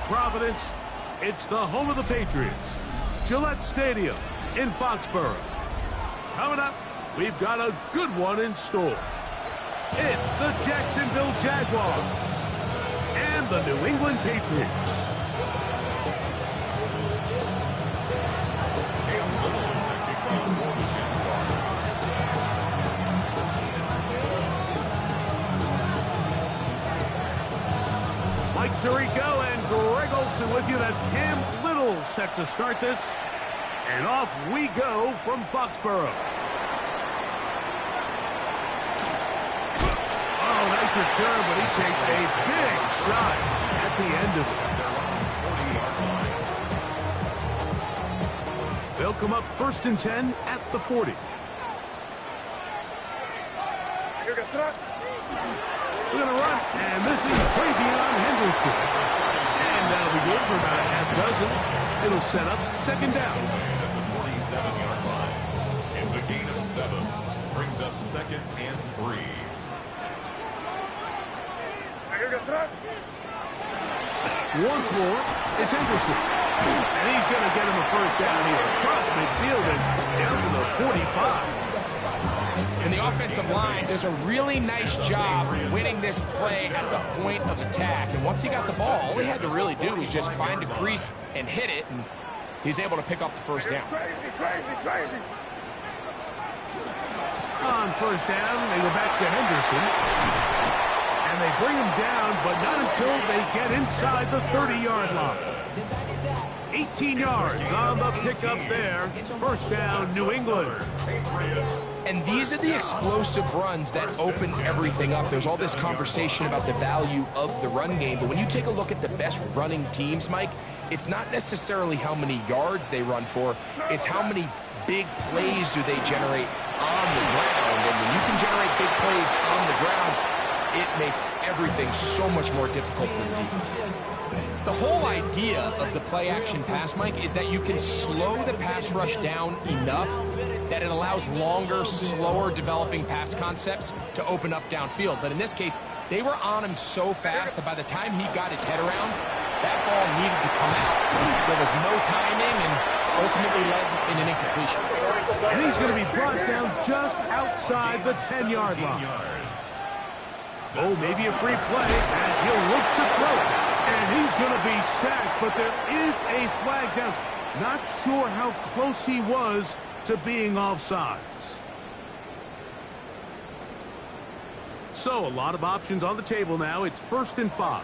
Providence. It's the home of the Patriots, Gillette Stadium in Foxborough. Coming up, we've got a good one in store. It's the Jacksonville Jaguars and the New England Patriots. Mike Tirico and Greg Olsen with you. That's Cam Little set to start this. And off we go from Foxborough. Oh, nice return, but he takes a big shot at the end of it. They'll come up 1st and 10 at the 40. We're going to run, and this is Travion Henderson. And that'll be good for about a half dozen. It'll set up 2nd down. At the 47-yard line. It's a gain of 7. Brings up 2nd and 3. Once more, it's Henderson. And he's going to get him a 1st down here across midfield and down to the 45. And the offensive line does a really nice job winning this play at the point of attack. And once he got the ball, all he had to really do was just find a crease and hit it, and he's able to pick up the 1st down. On 1st down, they go back to Henderson. And they bring him down, but not until they get inside the 30-yard line. 18 yards on the pickup there. 1st down, New England. And these are the explosive runs that open everything up. There's all this conversation about the value of the run game, but when you take a look at the best running teams, Mike, it's not necessarily how many yards they run for, it's how many big plays do they generate on the ground. And when you can generate big plays on the ground, it makes everything so much more difficult for the defense. The whole idea of the play-action pass, Mike, is that you can slow the pass rush down enough that it allows longer, slower developing pass concepts to open up downfield. But in this case, they were on him so fast that by the time he got his head around, that ball needed to come out. There was no timing and ultimately led in an incompletion. And he's going to be brought down just outside the 10-yard line. Oh, maybe a free play as he'll look to throw it. And he's going to be sacked, but there is a flag down. Not sure how close he was to being offsides. So a lot of options on the table now. It's 1st and 5.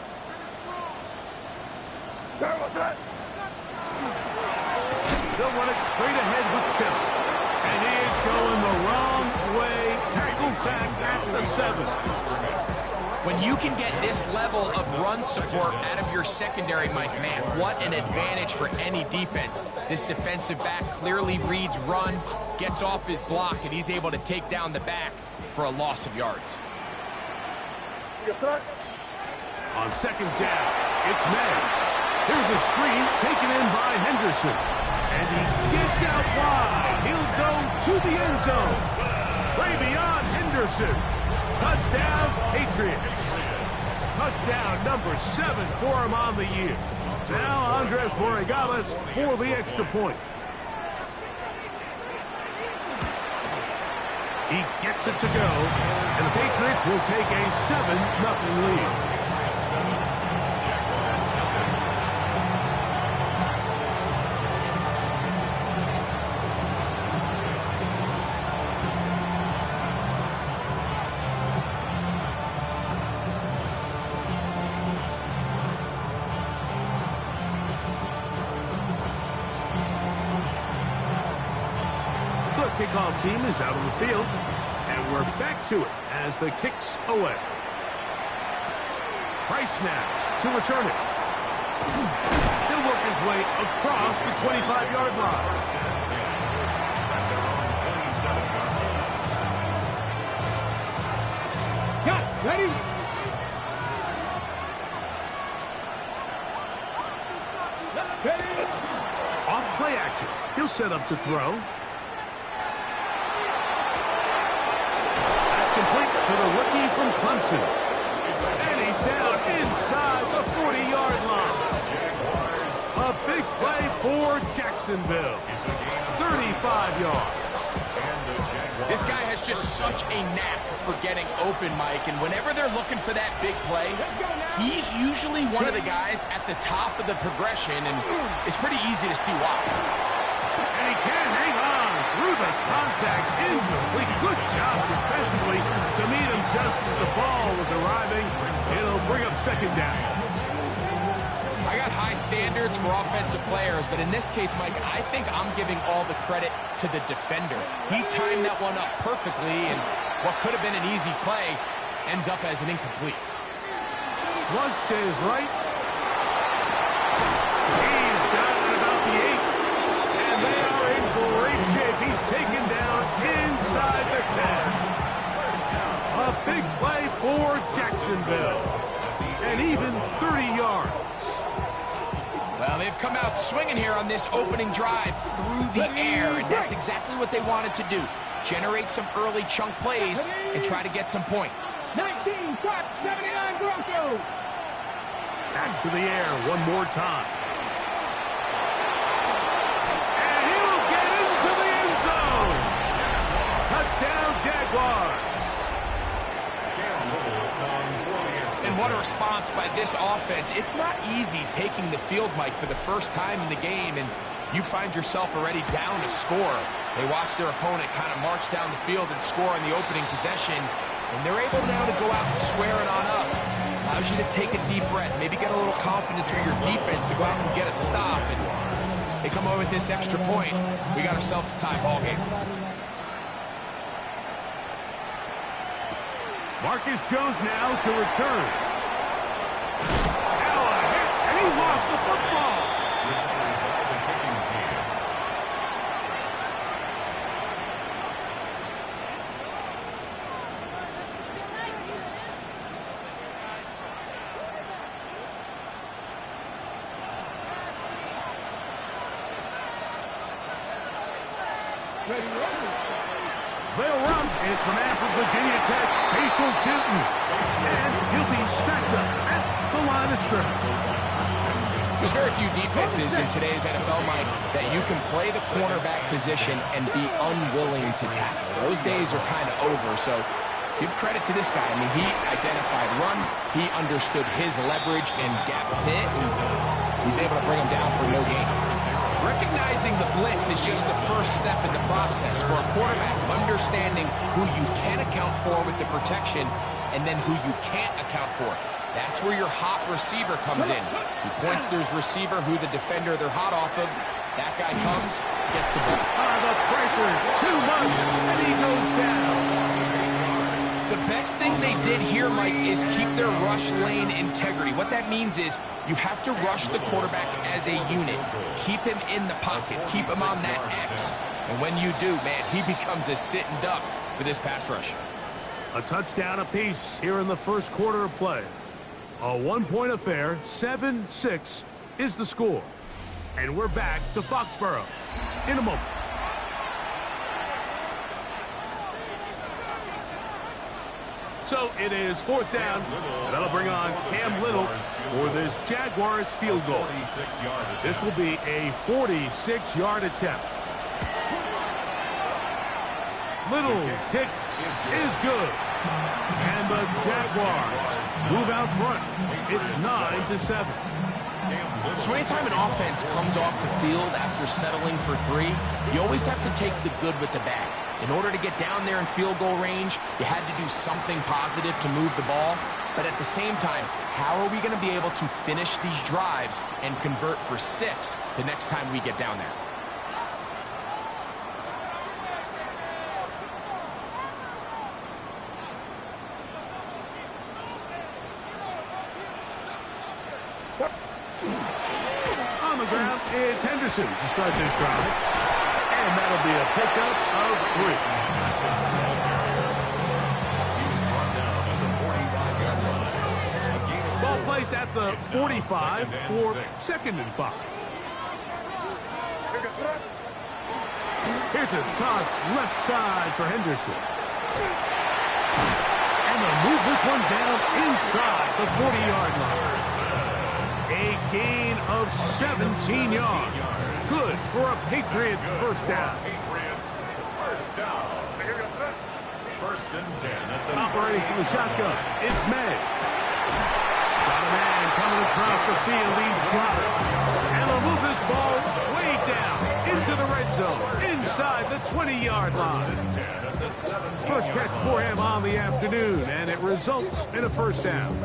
They'll run it straight ahead with Chill. And he is going the wrong way. Tackles back at the 7. When you can get this level of run support out of your secondary, Mike, man, what an advantage for any defense. This defensive back clearly reads run, gets off his block, and he's able to take down the back for a loss of yards. On 2nd down, it's May. Here's a screen taken in by Henderson. And he gets out wide. He'll go to the end zone. Travion Henderson. Touchdown, Patriots. Touchdown number 7 for him on the year. Now Andres Borregales for the extra point. He gets it to go, and the Patriots will take a 7-0 lead. Kickoff team is out on the field, and we're back to it as the kick's away. Price now to return it. He'll work his way across the 25-yard line. Got it. Ready? Off play action. He'll set up to throw. To the rookie from Clemson. And he's down inside the 40-yard line. A big play for Jacksonville. 35 yards. This guy has just such a knack for getting open, Mike, and whenever they're looking for that big play, he's usually one of the guys at the top of the progression, and it's pretty easy to see why. And he can hang on through the contact, incomplete. Good job defensively to meet him just as the ball was arriving. It'll bring up second down. I got high standards for offensive players, but in this case, Mike, I think I'm giving all the credit to the defender. He timed that one up perfectly, and what could have been an easy play ends up as an incomplete. Flush to his right. He's down at about the 8. And they are in great shape. He's taken down inside the 10. A big play for Jacksonville. And even 30 yards. Well, they've come out swinging here on this opening drive through the air, and that's exactly what they wanted to do. Generate some early chunk plays and try to get some points. 19, cut, 79 Broncos. Back to the air one more time. And he'll get into the end zone. Touchdown, Jaguars. And what a response by this offense. It's not easy taking the field, Mike, for the first time in the game, and you find yourself already down a score. They watch their opponent kind of march down the field and score in the opening possession, and they're able now to go out and square it on up. Allows you to take a deep breath, maybe get a little confidence for your defense to go out and get a stop, and they come over with this extra point. We got ourselves a tie ball game. Marcus Jones now to return. Now a hit, and he lost the football. They'll run. It's from after Virginia Tech, Patriot Newton. And he'll be stacked up at the line of scrimmage. There's very few defenses in today's NFL, Mike, that you can play the cornerback position and be unwilling to tackle. Those days are kind of over, so give credit to this guy. I mean, he identified run, he understood his leverage and gap fit, and he's able to bring him down for no gain. Recognizing the blitz is just the first step in the process for a quarterback, understanding who you can account for with the protection and then who you can't account for. That's where your hot receiver comes in. He points to his receiver, who the defender they're hot off of. That guy comes, gets the ball. The pressure, too much, and he goes down. The best thing they did here, Mike, is keep their rush lane integrity. What that means is you have to rush the quarterback as a unit. Keep him in the pocket. Keep him on that X. And when you do, man, he becomes a sitting duck for this pass rush. A touchdown apiece here in the first quarter of play. A one-point affair, 7-6 is the score. And we're back to Foxborough in a moment. So it is fourth down, and that'll bring on Cam Little for this Jaguars field goal. This will be a 46-yard attempt. Little's kick is good. And the Jaguars move out front. It's 9-7. So anytime an offense comes off the field after settling for 3, you always have to take the good with the bad. In order to get down there in field goal range, you had to do something positive to move the ball. But at the same time, how are we going to be able to finish these drives and convert for 6 the next time we get down there? On the ground, it's Henderson to start this drive. And that'll be a pickup of 3. Ball placed at the 45 for 2nd and 5. Here's a toss left side for Henderson. And they'll move this one down inside the 40-yard line. A gain of 17 yards. Good for a Patriots first down. Patriots first down. First and 10. Operating from the shotgun, it's May. Got a man coming across the field. He's got it. And they'll move this ball way down into the red zone, inside the 20-yard line. First catch for him on the afternoon, and it results in a first down.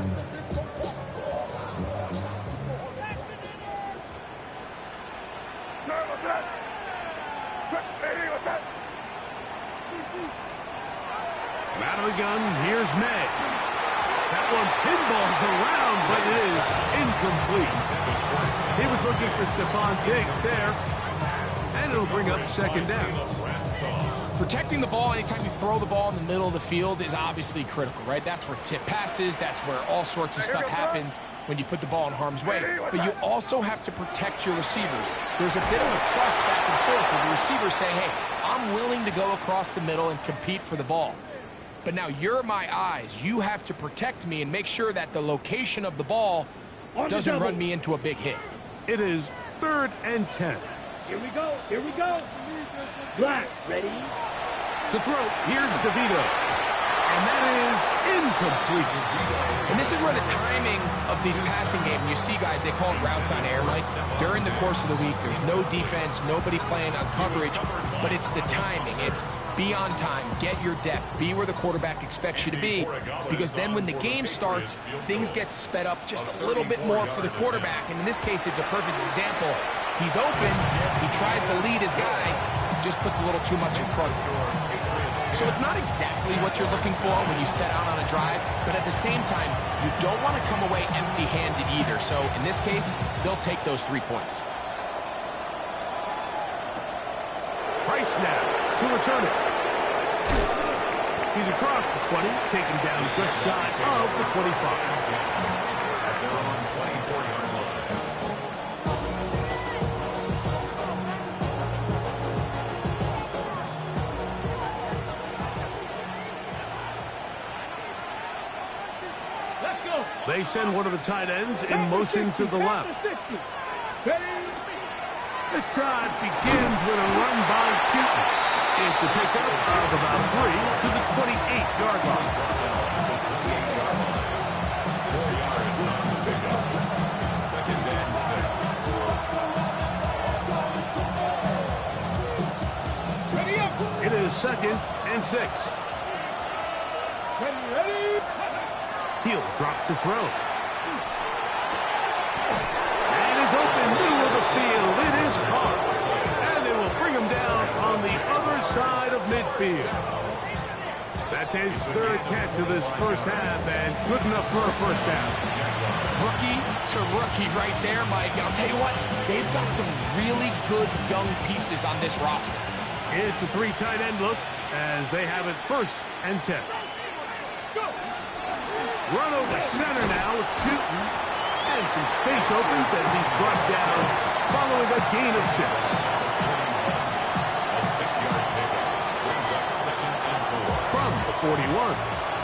Out of the gun, here's May. That one pinballs around, but it is incomplete. He was looking for Stephon Diggs there, and it'll bring up second down. Protecting the ball anytime you throw the ball in the middle of the field is obviously critical, right? That's where tip passes, that's where all sorts of stuff happens when you put the ball in harm's way. But you also have to protect your receivers. There's a bit of a trust back and forth where the receivers say, hey, I'm willing to go across the middle and compete for the ball. But now you're my eyes. You have to protect me and make sure that the location of the ball doesn't run me into a big hit. It is 3rd and 10. Here we go. Here we go. Black, ready? To throw, here's DeVito. And that is incomplete. And this is where the timing of these passing games, you see guys, they call it routes on air, Mike. During the course of the week, there's no defense, nobody playing on coverage, but it's the timing. It's be on time, get your depth, be where the quarterback expects you to be, because then when the game starts, things get sped up just a little bit more for the quarterback. And in this case, it's a perfect example. He's open, he tries to lead his guy, just puts a little too much in front of him. So it's not exactly what you're looking for when you set out on a drive, but at the same time, you don't want to come away empty-handed either. So in this case, they'll take those 3 points. Price now to return it. He's across the 20, taken down just shy of the 25. They're on 24-yard line. They send one of the tight ends in motion to the left. This drive begins with a run by Cheaton. It's a pickup of about 3 to the 28-yard line. 4 yards on the pickup. Second and 6. Ready up. It is 2nd and 6. Ready. He'll drop to throw. And is open, middle of the field. It is caught. And they will bring him down on the other side of midfield. That's his 3rd catch of this first half, and good enough for a first down. Rookie to rookie right there, Mike. And I'll tell you what, they've got some really good young pieces on this roster. It's a 3 tight end look as they have it 1st and 10. Run over center now with Cheaton. And some space opens as he's brought down following a gain of 6. A 6-yard pickup brings up 2nd and 4. From the 41,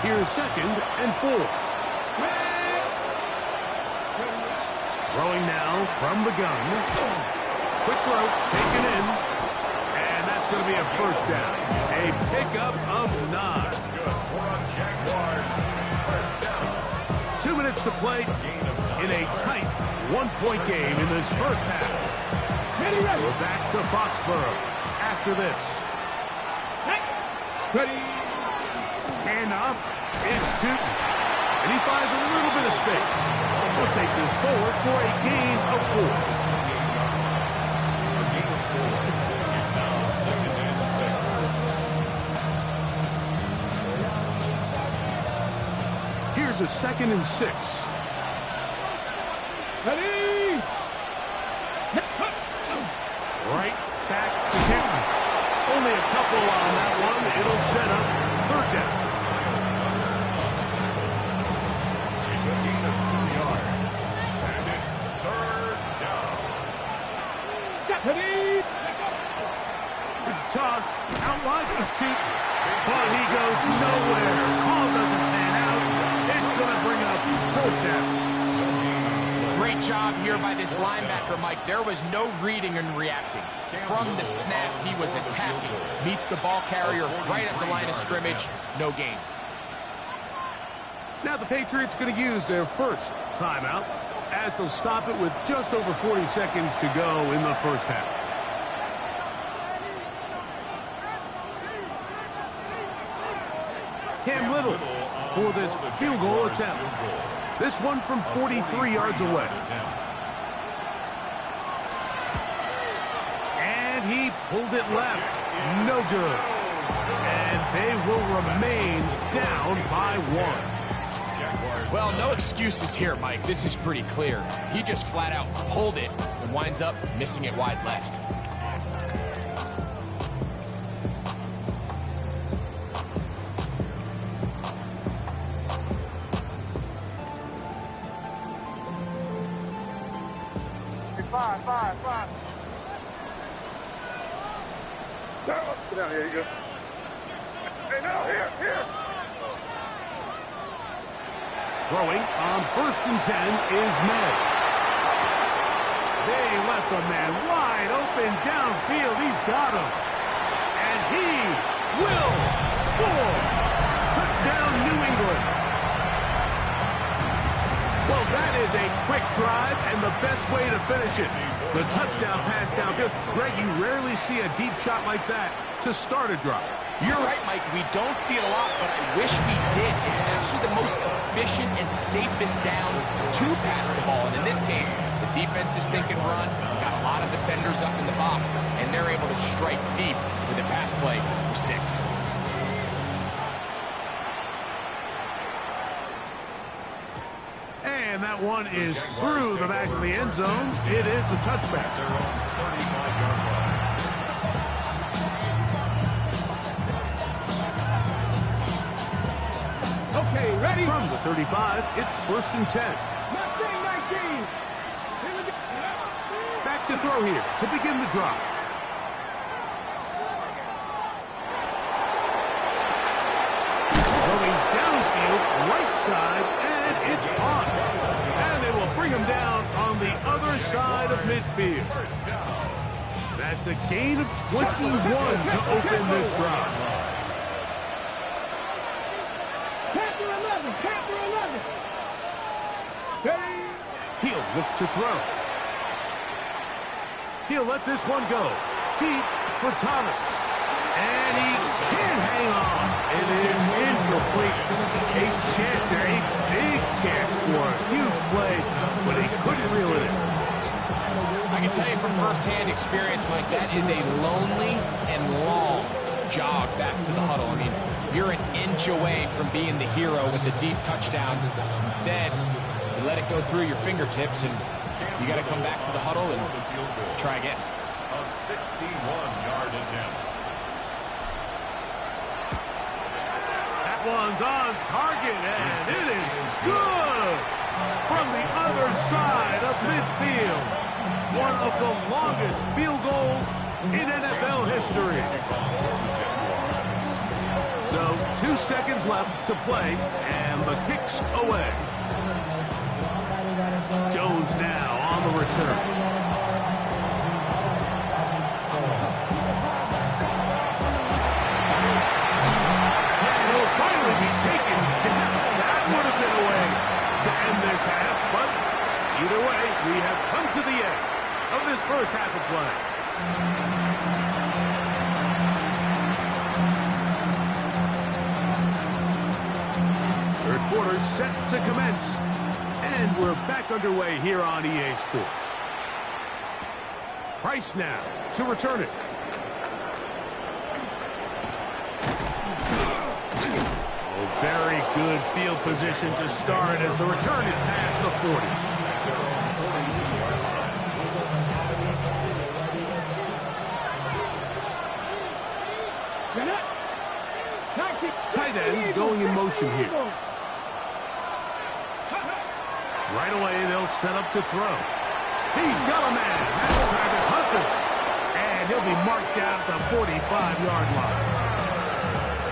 here's 2nd and 4. Throwing now from the gun. Quick throw, taken in. And that's going to be a first down. A pickup of 9. Good for a Jaguars first down. 2 minutes to play in a tight 1-point game in this first half. We're back to Foxborough after this. Ready. Handoff, it's Cheaton. And he finds a little bit of space. We'll take this forward for a gain of 4. A gain of 4. It's now 2nd and 6. Here's a 2nd and 6. Ready. Right back to Cheaton. Only a couple on that one. It'll set up 3rd down. It's a gain of 2 yards. And it's 3rd down. Ready. It's a toss out wide to Cheaton. But he goes nowhere. Call doesn't pan out. It's going to bring up 4th down. Great job here by this linebacker, Mike. There was no reading and reacting. From the snap, he was attacking. Meets the ball carrier right at the line of scrimmage. No gain. Now the Patriots going to use their first timeout as they'll stop it with just over 40 seconds to go in the first half. Cam Little for this field goal attempt. This one from 43 yards away. And he pulled it left. No good. And they will remain down by 1. Well, no excuses here, Mike. This is pretty clear. He just flat out pulled it and winds up missing it wide left. Five. Get down here, you go. Hey, now, here. Throwing on 1st and 10 is May. They left a man wide open downfield. He's got him. And he will score. Touchdown, New England. Well, that is a quick drive and the best way to finish it. The touchdown pass downfield. Greg, you rarely see a deep shot like that to start a drive. You're right, Mike. We don't see it a lot, but I wish we did. It's actually the most efficient and safest down to pass the ball. And in this case, the defense is thinking run, got a lot of defenders up in the box, and they're able to strike deep with a pass play for 6. And that one is through the back of the end zone. It is a touchback. They're on the 35-yard line. Okay, ready? From the 35, it's 1st and 10. Mustang 19. Back to throw here to begin the drive. Throwing downfield, right side, and it's on. And they will bring him down on the other side of midfield. That's a gain of 21 to open this drive. Panther 11. Steady. He'll look to throw. He'll let this one go. Deep for Thomas. And he can't hang on. It is incomplete. A chance there, a big chance for a huge play, but he couldn't reel it in. I can tell you from firsthand experience, Mike, that is a lonely and long jog back to the huddle. I mean, you're an inch away from being the hero with the deep touchdown. Instead, you let it go through your fingertips, and you got to come back to the huddle and try again. A 61-yard attempt. That one's on target, and it is good from the other side of midfield. One of the longest field goals in NFL history. So 2 seconds left to play, and the kick's away. Jones now on the return. Finally be taken down. That would have been a way to end this half, but either way, we have come to the end of this first half of play. Third quarter set to commence, and we're back underway here on EA Sports. Price now to return it. Very good field position to start as the return is past the 40. Tight end going in motion here. Right away, they'll set up to throw. He's got a man. That's Travis Hunter. And he'll be marked down at the 45-yard line.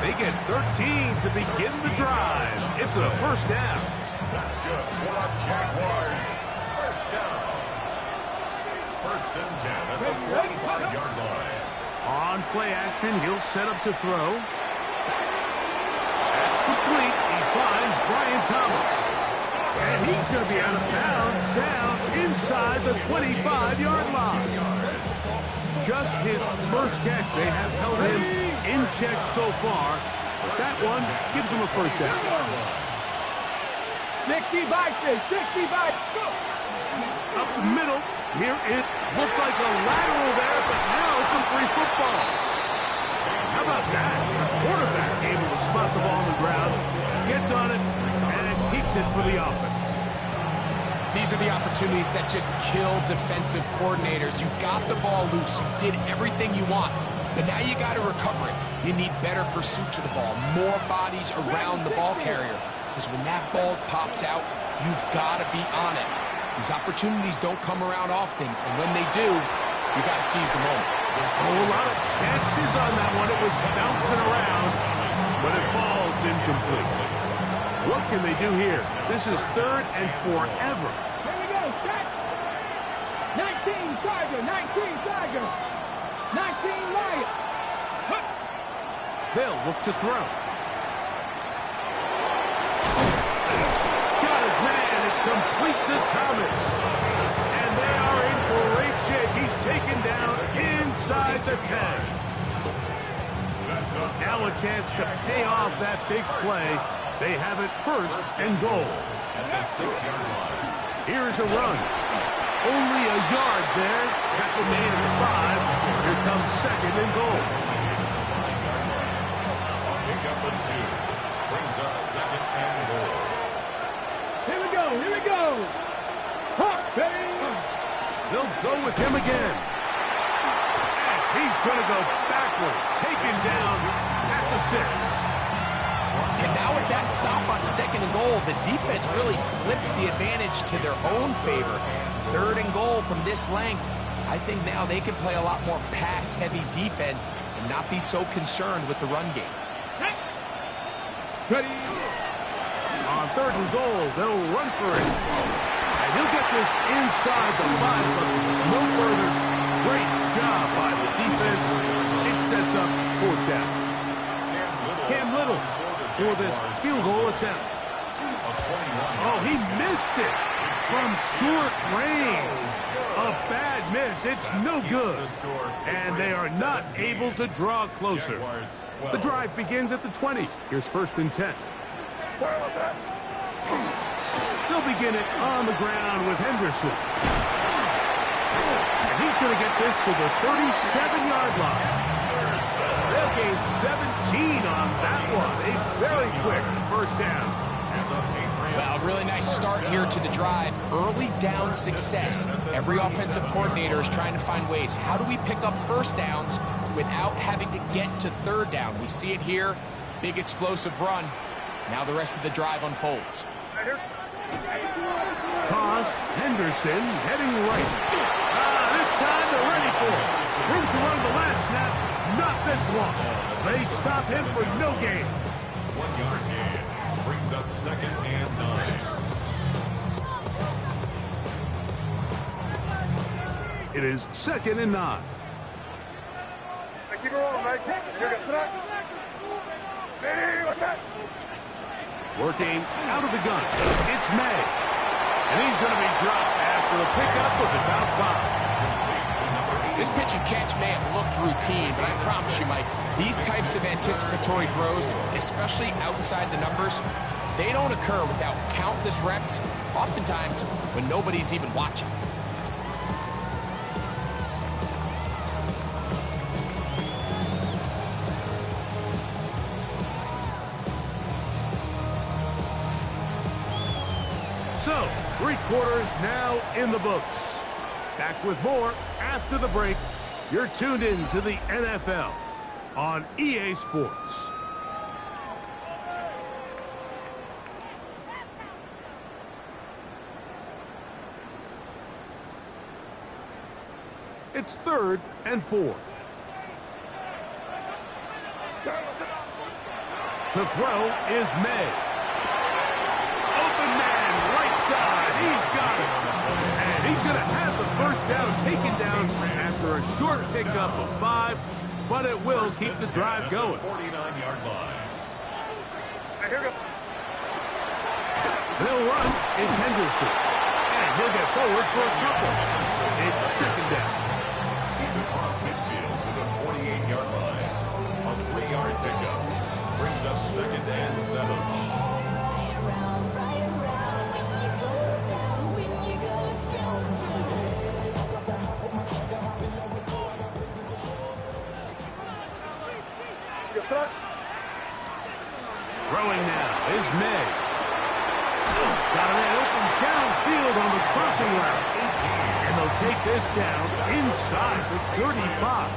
They get 13 to begin the drive. It's a first down. That's good for our Jaguars. First First and 10 at the 45-yard line. On play action, he'll set up to throw. That's complete. He finds Brian Thomas. And he's going to be out of bounds down inside the 25-yard line. Just his first catch. They have held him in check so far. But that one gives him a first down. 60 by 60 by go. Up the middle. Here it looked like a lateral there, but now it's a free football. How about that? The quarterback able to spot the ball on the ground, gets on it, and keeps it for the offense. These are the opportunities that just kill defensive coordinators. You got the ball loose. You did everything you want. But now you got to recover it. You need better pursuit to the ball, more bodies around the ball carrier. Because when that ball pops out, you've got to be on it. These opportunities don't come around often, and when they do, you got to seize the moment. A whole lot of chances on that one. It was bouncing around, but it falls incomplete. What can they do here? This is third and forever. Here we go, set. 19 Tiger, 19 Tiger, 19 Lion. They'll look to throw. Got his man. It's complete to Thomas. And they are in great shape. He's taken down inside the 10. Now a chance to pay off that big play. They have it first and goal. At the 6-yard line. Here's a run. Only a yard there. Tackle made at the 5. Here comes second and goal. Pick up a 2. Brings up second and goal. Here we go, here we go. Hawk, baby. They'll go with him again. And he's going to go backwards. Taken down at the 6. And now with that stop on second and goal, the defense really flips the advantage to their own favor. Third and goal from this length. I think now they can play a lot more pass-heavy defense and not be so concerned with the run game. Ready. On third and goal, they'll run for it. And he'll get this inside the 5, but no further. Great job by the defense. It sets up fourth down. Cam Little for this field goal attempt. Oh, he missed it from short range. A bad miss. It's no good. And they are not able to draw closer. The drive begins at the 20. Here's first and 10. They'll begin it on the ground with Henderson. And he's going to get this to the 37-yard line. They'll gain 17 on that one. A very quick first down. Well, really nice start here to the drive. Early down success. Every offensive coordinator is trying to find ways. How do we pick up first downs without having to get to third down? We see it here. Big explosive run. Now the rest of the drive unfolds. Toss, Henderson heading right. This time they're ready for it. Room to run the last snap. Not this one. They stop him for no gain. 1-yard gain. Brings up second and 9. It is second and 9. Keep it rolling, Mike. Hey, what's that? Working out of the gun. It's May. And he's going to be dropped after a pickup of about 5. This pitch and catch may have looked routine, but I promise you, Mike, these types of anticipatory throws, especially outside the numbers, they don't occur without countless reps, oftentimes when nobody's even watching. So, 3 quarters now in the books. Back with more after the break. You're tuned in to the NFL on EA Sports. It's third and 4. To throw is May. Open man, right side. He's got it. And he's going to have the first now taken down after a short pickup of 5, but it will keep the drive going. 49-yard line. Here we go. They'll run. It's Henderson. And he'll get forward for a couple. It's second down. He's across midfield to the 48-yard line. A 3-yard pickup brings up second and 7. Throwing now is May. Got a man open downfield on the crossing route. And they'll take this down inside the 35.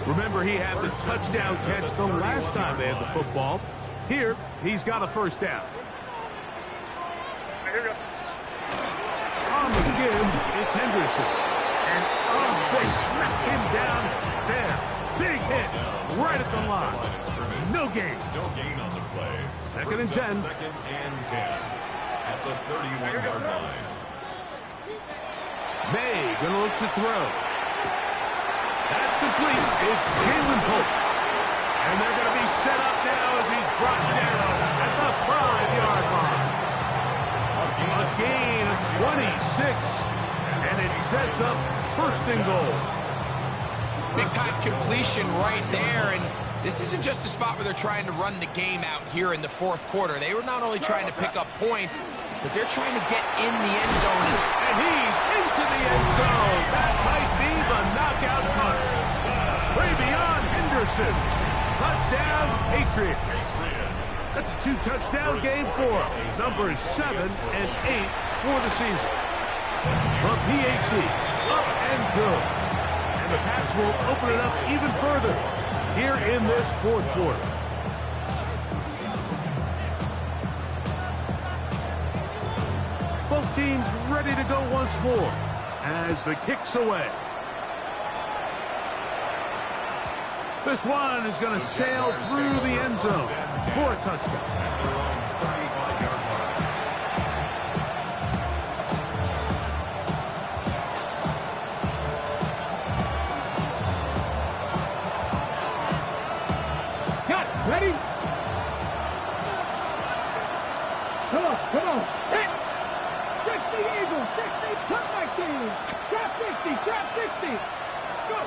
Remember, he had the touchdown catch the last time they had the football. Here, he's got a first down. On the give, it's Henderson. And, they smacked him down there. Big hit right at the line. No gain. No gain on the play. Second and 10. Second and 10 at the 31-yard line. May gonna look to throw. That's complete. It's Jalen Pope. And they're gonna be set up now as he's brought down at the 5-yard line. A gain of 26. And it sets up first and goal. Big-time completion right there, and this isn't just a spot where they're trying to run the game out here in the fourth quarter. They were not only trying to pick up points, but they're trying to get in the end zone. And he's into the end zone. That might be the knockout punch. Way beyond Henderson. Touchdown, Patriots. That's a 2-touchdown game for him. Numbers 7 and 8 for the season. From PAT, up and good. And the Pats will open it up even further here in this fourth quarter. Both teams ready to go once more as the kick's away. This one is going to sail through the end zone for a touchdown. Ready? Come on. Hit! 60 Eagles, 60, cut my team. Trap 60. Go!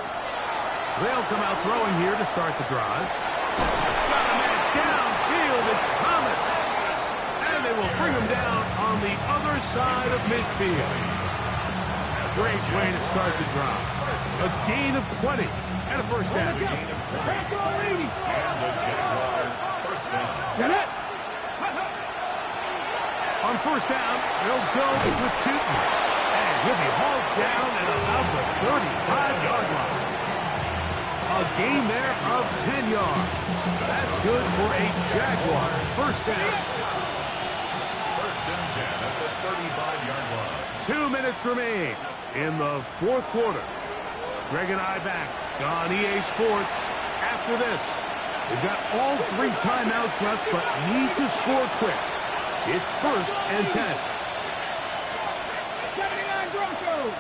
They'll come out throwing here to start the drive. Got a man downfield, it's Thomas. And they will bring him down on the other side of midfield. Great way to start the drive. A gain of 20 and a first down. On first down, they'll go with Tootin. And he'll be hauled down at about the 35-yard line. A gain there of 10 yards. That's good for a Jaguar first down. First and 10 at the 35-yard line. 2 minutes remain in the fourth quarter. Greg and I back on EA Sports after this. We've got all 3 timeouts left, but need to score quick. It's first and 10. 79 Broncos.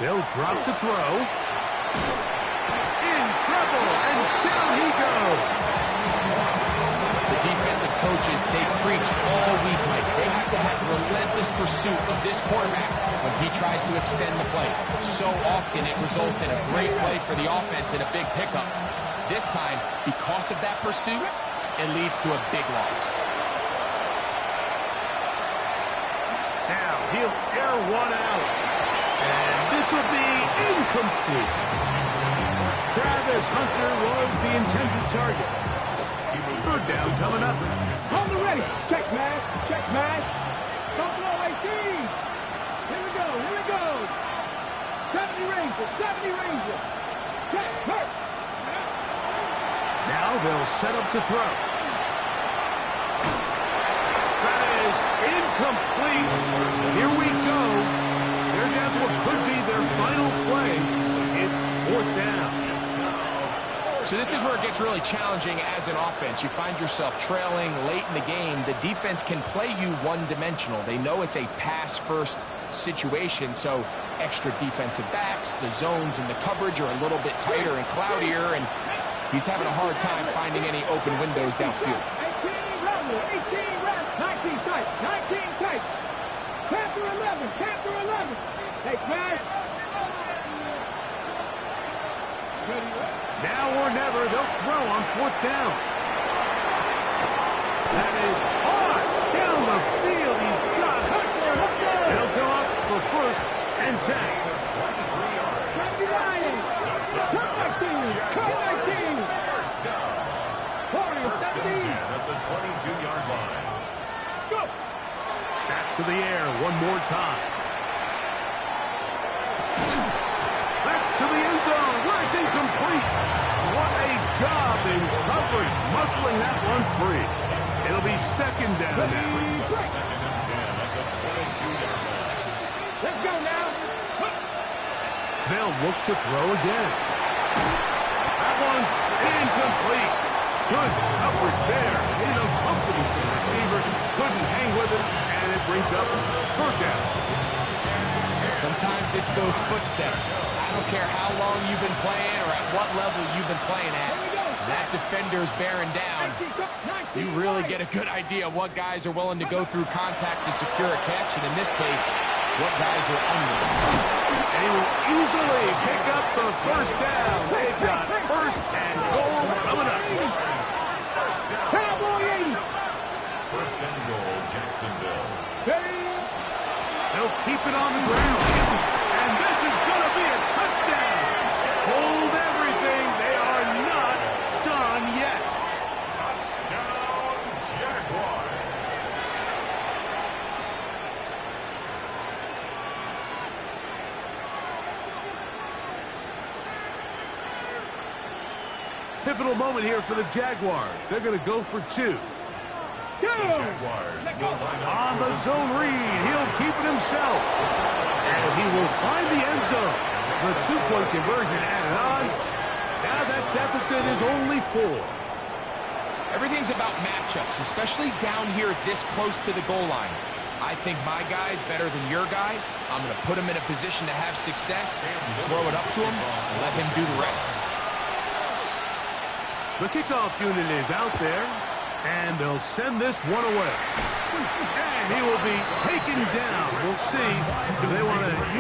They'll drop to throw. In trouble, and down he goes. The defensive coaches, they preach all week, Mike. They have to have relentless pursuit of this quarterback when he tries to extend the play. So often it results in a great play for the offense and a big pickup. This time, because of that pursuit, it leads to a big loss. Now he'll air one out. And this will be incomplete. Travis Hunter was the intended target. Third down coming up. Hold the ready. Check, man. Don't blow 18. Here we go. 70 Rangers. Check, hurt. Now they'll set up to throw. That is incomplete. Here we go. There goes what could be their final play. It's fourth down. So this is where it gets really challenging as an offense. You find yourself trailing late in the game. The defense can play you one-dimensional. They know it's a pass-first situation, so extra defensive backs, the zones and the coverage are a little bit tighter and cloudier, and he's having a hard time finding any open windows downfield. 18 level, 18 left, 19 tight, 19 tight. Panther 11, Panther 11. Hey, Smash. Now or never, they'll throw on 4th down. That is hard down the field. He's got it. They'll go up for 1st and 10. 29. Cut 19. Cut 19. 40, 17. At the 22-yard line. Let's go. Back to the air one more time. That's to the end zone where it's incomplete. What a job in coverage, muscling that one free. It'll be 2nd down now. Second and 10 at the 22-yard line. Let's go now. They'll look to throw again. That one's incomplete. Good coverage there. Made it uncomfortable for the receiver. Couldn't hang with it, and it brings up 3rd down. Sometimes it's those footsteps. I don't care how long you've been playing or at what level you've been playing at. That defender's bearing down. You really get a good idea of what guys are willing to go through contact to secure a catch, and in this case, what guys are under. And he will easily pick up the 1st down. They've got 1st and goal coming up. Cowboy 80. 1st and goal, Jacksonville. They'll keep it on the ground. And this is going to be a touchdown. Hold everything. They are not done yet. Touchdown, Jaguars. Pivotal moment here for the Jaguars. They're going to go for 2. Jaguars will line up On the zone read, he'll keep it himself. And he will find the end zone. The 2-point conversion added on. Now that deficit is only 4. Everything's about matchups, especially down here this close to the goal line. I think my guy's better than your guy. I'm going to put him in a position to have success, throw it up to him, and let him do the rest. The kickoff unit is out there. And they'll send this one away. And he will be taken down. We'll see if they want to use